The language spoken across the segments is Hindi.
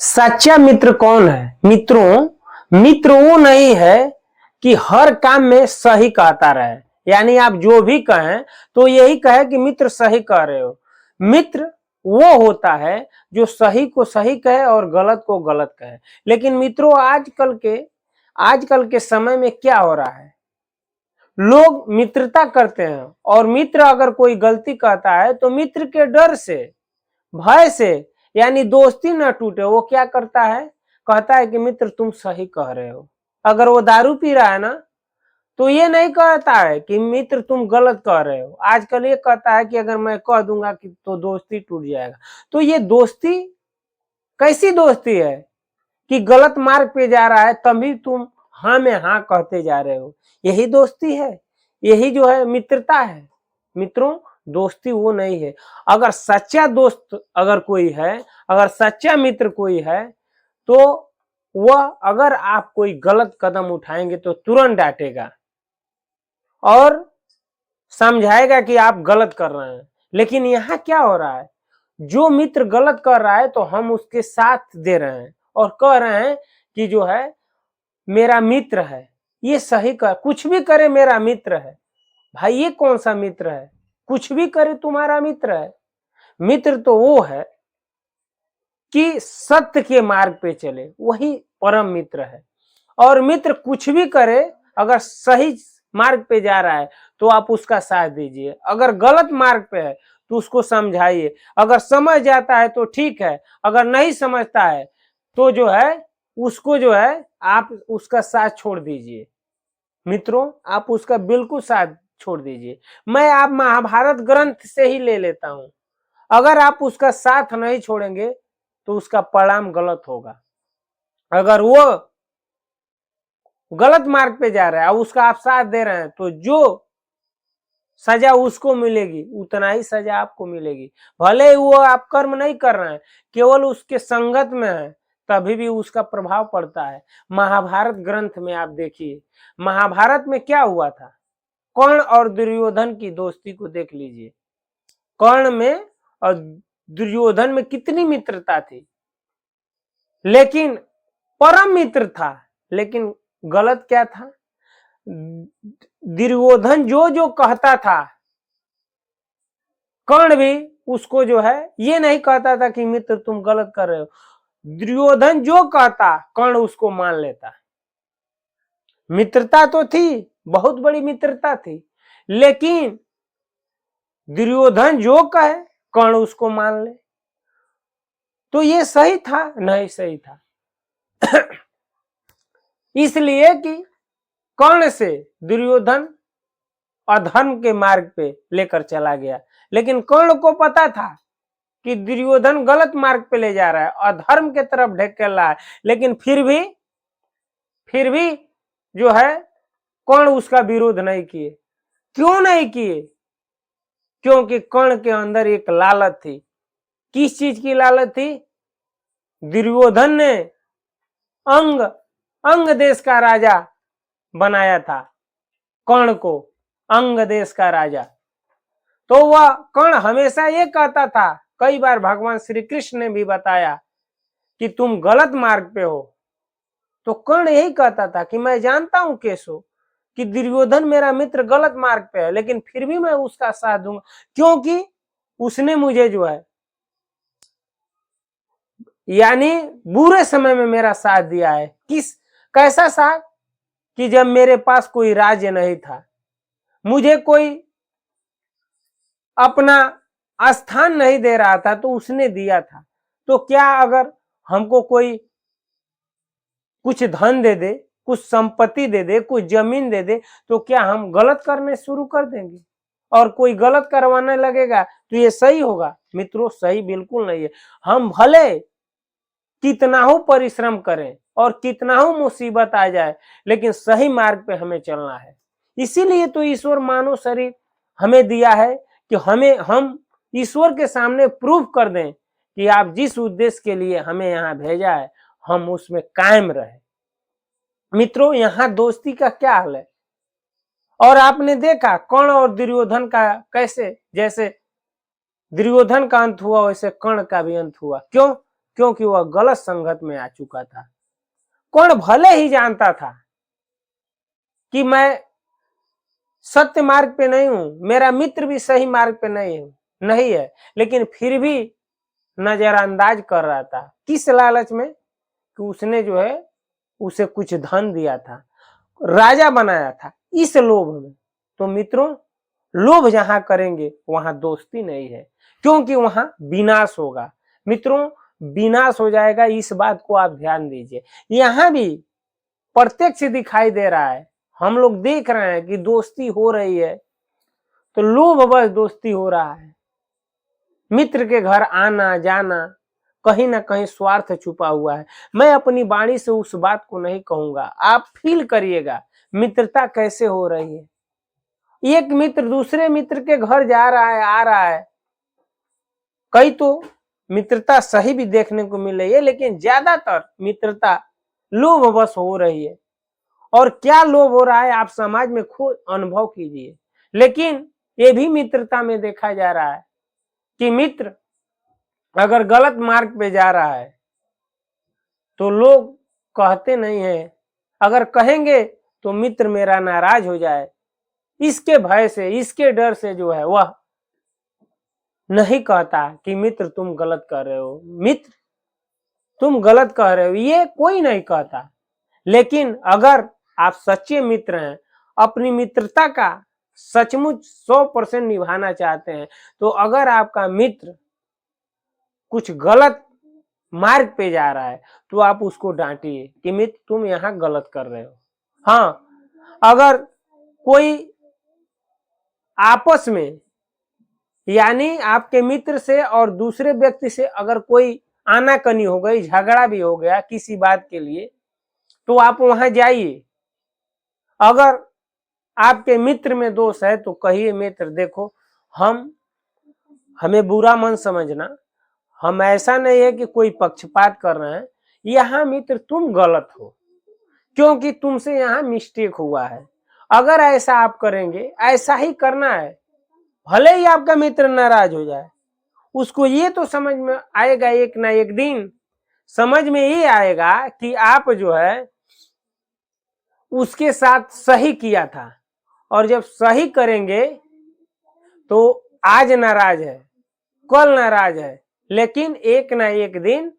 सच्चा मित्र कौन है? मित्रों, मित्र वो नहीं है कि हर काम में सही कहता रहे, यानी आप जो भी कहें तो यही कहे कि मित्र सही कह रहे हो। मित्र वो होता है जो सही को सही कहे और गलत को गलत कहे। लेकिन मित्रों, आजकल के समय में क्या हो रहा है, लोग मित्रता करते हैं और मित्र अगर कोई गलती कहता है तो मित्र के डर से, भय से, यानी दोस्ती न टूटे, वो क्या करता है, कहता है कि मित्र तुम सही कह रहे हो। अगर वो दारू पी रहा है ना, तो ये नहीं कहता है कि मित्र तुम गलत कह रहे हो। आजकल ये कहता है कि अगर मैं कह दूंगा कि तो दोस्ती टूट जाएगा। तो ये दोस्ती कैसी दोस्ती है कि गलत मार्ग पे जा रहा है तभी तुम हाँ में हाँ कहते जा रहे हो? यही दोस्ती है, यही जो है मित्रता है। मित्रों, दोस्ती वो नहीं है। अगर सच्चा दोस्त अगर कोई है, अगर सच्चा मित्र कोई है, तो वह अगर आप कोई गलत कदम उठाएंगे तो तुरंत डांटेगा और समझाएगा कि आप गलत कर रहे हैं। लेकिन यहाँ क्या हो रहा है, जो मित्र गलत कर रहा है तो हम उसके साथ दे रहे हैं और कह रहे हैं कि जो है मेरा मित्र है, ये सही कर, कुछ भी करे मेरा मित्र है। भाई ये कौन सा मित्र है? कुछ भी करे तुम्हारा मित्र है? मित्र तो वो है कि सत्य के मार्ग पे चले, वही परम मित्र है। और मित्र कुछ भी करे, अगर सही मार्ग पे जा रहा है तो आप उसका साथ दीजिए, अगर गलत मार्ग पे है तो उसको समझाइए। अगर समझ जाता है तो ठीक है, अगर नहीं समझता है तो जो है उसको जो है आप उसका साथ छोड़ दीजिए। मित्रों, आप उसका बिल्कुल साथ छोड़ दीजिए। मैं आप महाभारत ग्रंथ से ही ले लेता हूं, अगर आप उसका साथ नहीं छोड़ेंगे तो उसका परिणाम गलत होगा। अगर वो गलत मार्ग पे जा रहा है और उसका आप साथ दे रहे हैं तो जो सजा उसको मिलेगी उतना ही सजा आपको मिलेगी। भले ही वो आप कर्म नहीं कर रहे हैं, केवल उसके संगत में है, तभी भी उसका प्रभाव पड़ता है। महाभारत ग्रंथ में आप देखिए, महाभारत में क्या हुआ था। कर्ण और दुर्योधन की दोस्ती को देख लीजिए। कर्ण में और दुर्योधन में कितनी मित्रता थी, लेकिन परम मित्र था। लेकिन गलत क्या था, दुर्योधन जो जो कहता था, कर्ण भी उसको जो है ये नहीं कहता था कि मित्र तुम गलत कर रहे हो। दुर्योधन जो कहता कर्ण उसको मान लेता। मित्रता तो थी, बहुत बड़ी मित्रता थी, लेकिन दुर्योधन जो कहे कर्ण उसको मान ले। तो ये सही था? नहीं सही था। इसलिए कि कर्ण से दुर्योधन अधर्म के मार्ग पे लेकर चला गया, लेकिन कर्ण को पता था कि दुर्योधन गलत मार्ग पे ले जा रहा है, अधर्म के तरफ ढकेल रहा है। लेकिन फिर भी जो है कर्ण उसका विरोध नहीं किए। क्यों नहीं किए? क्योंकि कर्ण के अंदर एक लालच थी। किस चीज की लालच थी? दुर्योधन ने अंग देश का राजा बनाया था, कर्ण को अंग देश का राजा। तो वह कर्ण हमेशा ये कहता था, कई बार भगवान श्री कृष्ण ने भी बताया कि तुम गलत मार्ग पे हो। तो कर्ण यही कहता था कि मैं जानता हूं केशव कि दुर्योधन मेरा मित्र गलत मार्ग पे है, लेकिन फिर भी मैं उसका साथ दूंगा, क्योंकि उसने मुझे जो है यानी बुरे समय में मेरा साथ दिया है। कैसा साथ? कि जब मेरे पास कोई राज्य नहीं था, मुझे कोई अपना स्थान नहीं दे रहा था, तो उसने दिया था। तो क्या अगर हमको कोई कुछ धन दे दे, कुछ संपत्ति दे दे, कुछ जमीन दे दे, तो क्या हम गलत करने शुरू कर देंगे? और कोई गलत करवाने लगेगा तो ये सही होगा? मित्रों, सही बिल्कुल नहीं है। हम भले कितना हो परिश्रम करें और कितना हो मुसीबत आ जाए, लेकिन सही मार्ग पे हमें चलना है। इसीलिए तो ईश्वर मानव शरीर हमें दिया है कि हम ईश्वर के सामने प्रूफ कर दें कि आप जिस उद्देश्य के लिए हमें यहाँ भेजा है हम उसमें कायम रहे। मित्रों, यहाँ दोस्ती का क्या हाल है? और आपने देखा कर्ण और दुर्योधन का कैसे, जैसे दुर्योधन का अंत हुआ वैसे कर्ण का भी अंत हुआ। क्यों? क्योंकि वह गलत संगत में आ चुका था। कौन भले ही जानता था कि मैं सत्य मार्ग पे नहीं हूं, मेरा मित्र भी सही मार्ग पे नहीं है, लेकिन फिर भी नजरअंदाज कर रहा था। किस लालच में? कि उसने जो है उसे कुछ धन दिया था, राजा बनाया था, इस लोभ में। तो मित्रों, लोभ जहां करेंगे वहां दोस्ती नहीं है, क्योंकि वहां विनाश होगा। मित्रों, विनाश हो जाएगा, इस बात को आप ध्यान दीजिए। यहां भी प्रत्यक्ष दिखाई दे रहा है, हम लोग देख रहे हैं कि दोस्ती हो रही है, तो लोभवश दोस्ती हो रहा है। मित्र के घर आना जाना, कहीं ना कहीं स्वार्थ छुपा हुआ है। मैं अपनी वाणी से उस बात को नहीं कहूंगा, आप फील करिएगा मित्रता कैसे हो रही है। एक मित्र दूसरे मित्र के घर जा रहा है, आ रहा है। कई तो मित्रता सही भी देखने को मिल रही है, लेकिन ज्यादातर मित्रता लोभवश हो रही है। और क्या लोभ हो रहा है आप समाज में खुद अनुभव कीजिए। लेकिन ये भी मित्रता में देखा जा रहा है कि मित्र अगर गलत मार्ग पे जा रहा है तो लोग कहते नहीं है, अगर कहेंगे तो मित्र मेरा नाराज हो जाए, इसके भय से, इसके डर से जो है वह नहीं कहता कि मित्र तुम गलत कर रहे हो, मित्र तुम गलत कह रहे हो, ये कोई नहीं कहता। लेकिन अगर आप सच्चे मित्र हैं, अपनी मित्रता का सचमुच 100% निभाना चाहते हैं, तो अगर आपका मित्र कुछ गलत मार्ग पे जा रहा है तो आप उसको डांटिए कि मित्र तुम यहाँ गलत कर रहे हो। हाँ, अगर कोई आपस में, यानी आपके मित्र से और दूसरे व्यक्ति से अगर कोई आनाकानी हो गई, झगड़ा भी हो गया किसी बात के लिए, तो आप वहां जाइए। अगर आपके मित्र में दोष है तो कहिए मित्र देखो, हमें बुरा मन समझना, हम ऐसा नहीं है कि कोई पक्षपात कर रहे हैं, यहाँ मित्र तुम गलत हो, क्योंकि तुमसे यहाँ मिस्टेक हुआ है। अगर ऐसा आप करेंगे, ऐसा ही करना है, भले ही आपका मित्र नाराज हो जाए, उसको ये तो समझ में आएगा एक ना एक दिन, समझ में ये आएगा कि आप जो है उसके साथ सही किया था। और जब सही करेंगे तो आज नाराज है, कल नाराज है, लेकिन एक ना एक दिन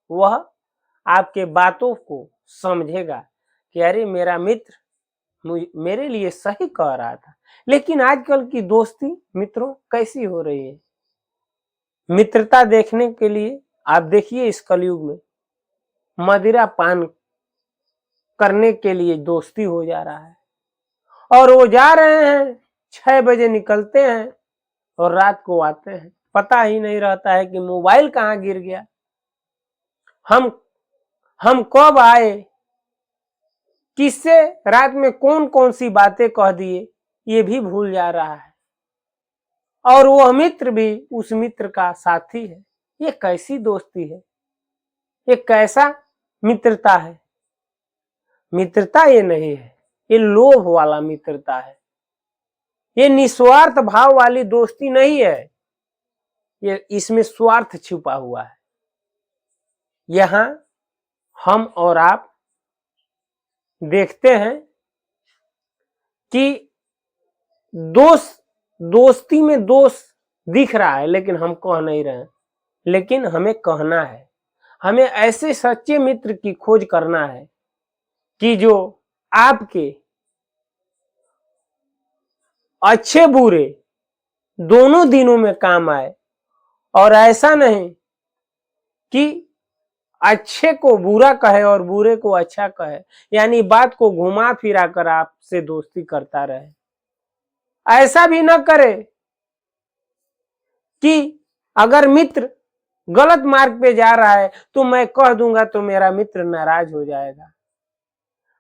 वह आपके बातों को समझेगा कि अरे मेरा मित्र मेरे लिए सही कह रहा था। लेकिन आजकल की दोस्ती मित्रों कैसी हो रही है? मित्रता देखने के लिए आप देखिए, इस कलयुग में मदिरा पान करने के लिए दोस्ती हो जा रहा है। और वो जा रहे हैं, 6 बजे निकलते हैं और रात को आते हैं, पता ही नहीं रहता है कि मोबाइल कहाँ गिर गया, हम कब आए, किससे रात में कौन कौन सी बातें कह दिए, ये भी भूल जा रहा है। और वह मित्र भी उस मित्र का साथी है। ये कैसी दोस्ती है? ये कैसा मित्रता है? मित्रता ये नहीं है, ये लोभ वाला मित्रता है। ये निस्वार्थ भाव वाली दोस्ती नहीं है, ये इसमें स्वार्थ छुपा हुआ है। यहां हम और आप देखते हैं कि दोस्ती में दोष दिख रहा है, लेकिन हम कह नहीं रहे हैं। लेकिन हमें कहना है, हमें ऐसे सच्चे मित्र की खोज करना है कि जो आपके अच्छे बुरे दोनों दिनों में काम आए। और ऐसा नहीं कि अच्छे को बुरा कहे और बुरे को अच्छा कहे, यानी बात को घुमा फिरा कर आपसे दोस्ती करता रहे। ऐसा भी न करे कि अगर मित्र गलत मार्ग पे जा रहा है तो मैं कह दूंगा तो मेरा मित्र नाराज हो जाएगा।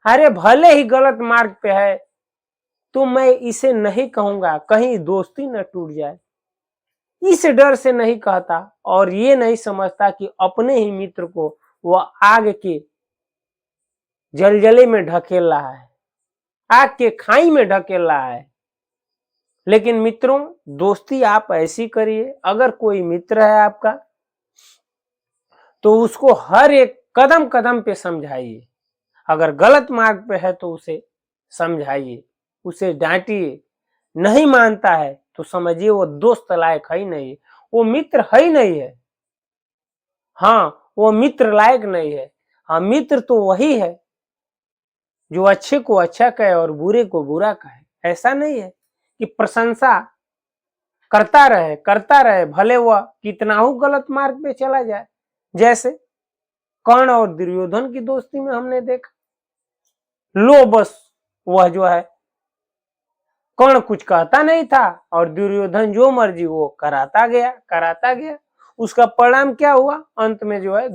अरे भले ही गलत मार्ग पे है तो मैं इसे नहीं कहूंगा, कहीं दोस्ती न टूट जाए, इस डर से नहीं कहता। और ये नहीं समझता कि अपने ही मित्र को वह आग के जलजले में ढकेल रहा है, आग के खाई में ढकेल रहा है। लेकिन मित्रों, दोस्ती आप ऐसी करिए, अगर कोई मित्र है आपका तो उसको हर एक कदम कदम पे समझाइए। अगर गलत मार्ग पे है तो उसे समझाइए, उसे डांटिए। नहीं मानता है तो समझिए वो दोस्त लायक है ही नहीं, वो मित्र है ही नहीं है। हाँ, वो मित्र लायक नहीं है। हाँ, मित्र तो वही है जो अच्छे को अच्छा कहे और बुरे को बुरा कहे। ऐसा नहीं है कि प्रशंसा करता रहे भले वह कितना हो गलत मार्ग पे चला जाए। जैसे कर्ण और दुर्योधन की दोस्ती में हमने देखा, लो बस वह जो है कर्ण कुछ कहता नहीं था और दुर्योधन जो मर्जी वो कराता गया। उसका परिणाम क्या हुआ, अंत में जो है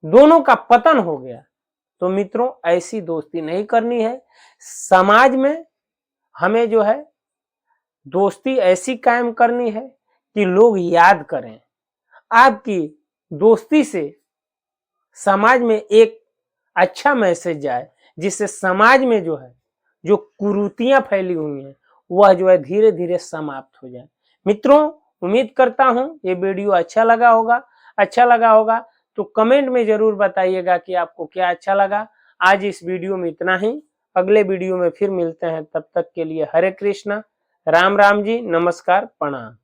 दोनों का पतन हो गया। तो मित्रों, ऐसी दोस्ती नहीं करनी है। समाज में हमें जो है दोस्ती ऐसी कायम करनी है कि लोग याद करें। आपकी दोस्ती से समाज में एक अच्छा मैसेज जाए, जिससे समाज में जो है जो कुरीतियां फैली हुई हैं वह जो है धीरे धीरे समाप्त हो जाए। मित्रों, उम्मीद करता हूं ये वीडियो अच्छा लगा होगा तो कमेंट में जरूर बताइएगा कि आपको क्या अच्छा लगा। आज इस वीडियो में इतना ही, अगले वीडियो में फिर मिलते हैं। तब तक के लिए हरे कृष्णा, राम राम जी, नमस्कार, प्रणाम।